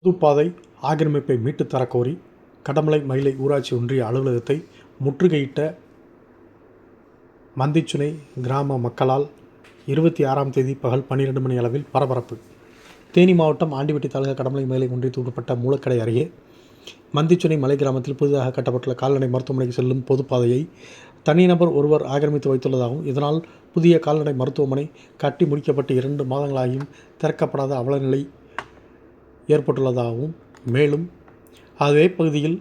பொதுப்பாதை ஆக்கிரமிப்பை மீட்டுத் தரக்கோரி கடமலை மயிலை ஊராட்சி ஒன்றிய அலுவலகத்தை முற்றுகையிட்ட மந்திச்சுனை கிராம மக்களால் 26ஆம் தேதி பகல் 12 மணி அளவில் பரபரப்பு. தேனி மாவட்டம் ஆண்டிபட்டி தாலுகா கடமலை மயிலை ஒன்றியத்தில் உட்பட்ட மூலக்கடை அருகே மந்திச்சுனை மலை கிராமத்தில் புதிதாக கட்டப்பட்டுள்ள கால்நடை மருத்துவமனைக்கு செல்லும் பொதுப்பாதையை தனிநபர் ஒருவர் ஆக்கிரமித்து வைத்துள்ளதாகவும், இதனால் புதிய கால்நடை மருத்துவமனை கட்டி முடிக்கப்பட்டு 2 மாதங்களாகியும் திறக்கப்படாத அவலநிலை ஏற்பட்டுள்ளதாகவும், மேலும் அதே பகுதியில்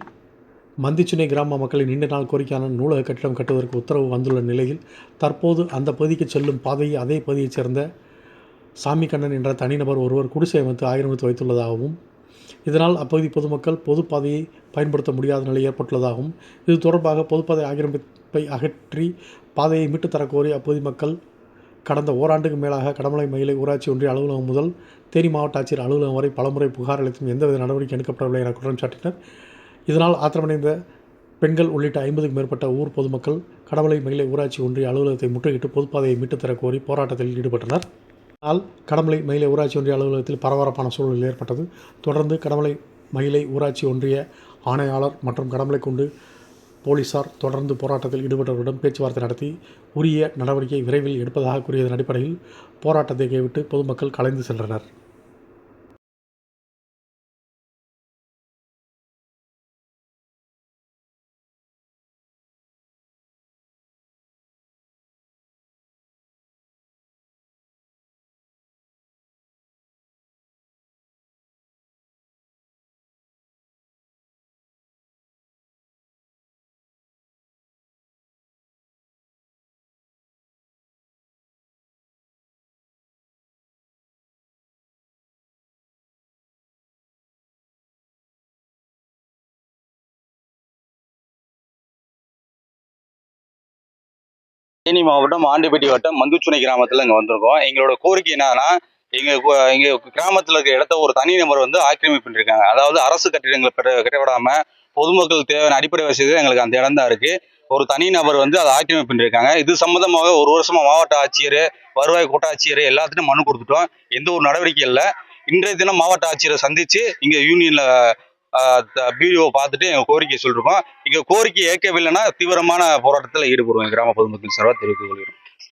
மந்திச்சுனை கிராம மக்களின் நீண்ட நாள் கோரிக்கையான நூலக கட்டிடம் கட்டுவதற்கு உத்தரவு வந்துள்ள நிலையில் தற்போது அந்த பகுதிக்கு செல்லும் பாதையை அதே பகுதியைச் சேர்ந்த சாமிக்கண்ணன் என்ற தனிநபர் ஒருவர் குடிசை அமைத்து ஆக்கிரமித்து வைத்துள்ளதாகவும், இதனால் அப்பகுதி பொதுமக்கள் பொதுப்பாதையை பயன்படுத்த முடியாத நிலை ஏற்பட்டுள்ளதாகவும், இது தொடர்பாக பொதுப்பாதை ஆக்கிரமிப்பை அகற்றி பாதையை மீட்டுத் தரக்கோரி அப்பகுதி மக்கள் கடந்த ஓராண்டுக்கு மேலாக கடமலை மயிலை ஊராட்சி ஒன்றிய அலுவலகம் முதல் தேனி மாவட்ட ஆட்சியர் அலுவலகம் வரை பலமுறை புகார் அளித்தும் எந்தவித நடவடிக்கை எடுக்கப்படவில்லை என குற்றம் சாட்டினர். இதனால் ஆத்திரமடைந்த பெண்கள் உள்ளிட்ட 50க்கும் மேற்பட்ட ஊர் பொதுமக்கள் கடமலை மயிலை ஊராட்சி ஒன்றிய அலுவலகத்தை முற்றுகையிட்டு பொதுப்பாதையை மீட்டுத் தரக் கோரி போராட்டத்தில் ஈடுபட்டனர். ஆனால் கடமலை மயிலை ஊராட்சி ஒன்றிய அலுவலகத்தில் பரபரப்பான சூழல் ஏற்பட்டது. தொடர்ந்து கடமலை மயிலை ஊராட்சி ஒன்றிய ஆணையாளர் மற்றும் கடமலைக்குண்டு போலீசார் தொடர்ந்து போராட்டத்தில் ஈடுபட்டவர்களிடம் பேச்சுவார்த்தை நடத்தி உரிய நடவடிக்கை விரைவில் எடுப்பதாக கூறியதன் அடிப்படையில் போராட்டத்தை கைவிட்டு பொதுமக்கள் கலைந்து சென்றனர். தேனி மாவட்டம் ஆண்டிபட்டி வட்டம் மந்துச்சுனை கிராமத்தில் இங்கே வந்திருக்கோம். எங்களோட கோரிக்கை என்னன்னா, எங்க கிராமத்தில் இருக்க இடத்த ஒரு தனி நபர் ஆக்கிரமிப்பு பண்ணிருக்காங்க. அதாவது அரசு கட்டிடங்களை கட்டப்படாம பொதுமக்கள் தேவையான அடிப்படை வசதிகள் எங்களுக்கு அந்த இடம் தான் இருக்கு. ஒரு தனி நபர் அதை ஆக்கிரமிப்பு பண்ணிருக்காங்க. இது சம்பந்தமாக ஒரு வருஷமா மாவட்ட ஆட்சியர், வருவாய் கோட்டாட்சியர் எல்லாத்துக்கும் மனு கொடுத்துட்டோம். எந்த ஒரு நடவடிக்கை இல்லை. இன்றைய தினம் மாவட்ட ஆட்சியரை சந்திச்சு இங்க யூனியன்ல பிடிஓ பார்த்துட்டு எங்க கோரிக்கையை சொல்லிருக்கோம். எங்க கோரிக்கை ஏற்கவில்லைன்னா தீவிரமான போராட்டத்தில் ஈடுபடுவோம். கிராம பொதுமக்கள் சார்பாக தெரிவித்துக் கொள்கிறோம்.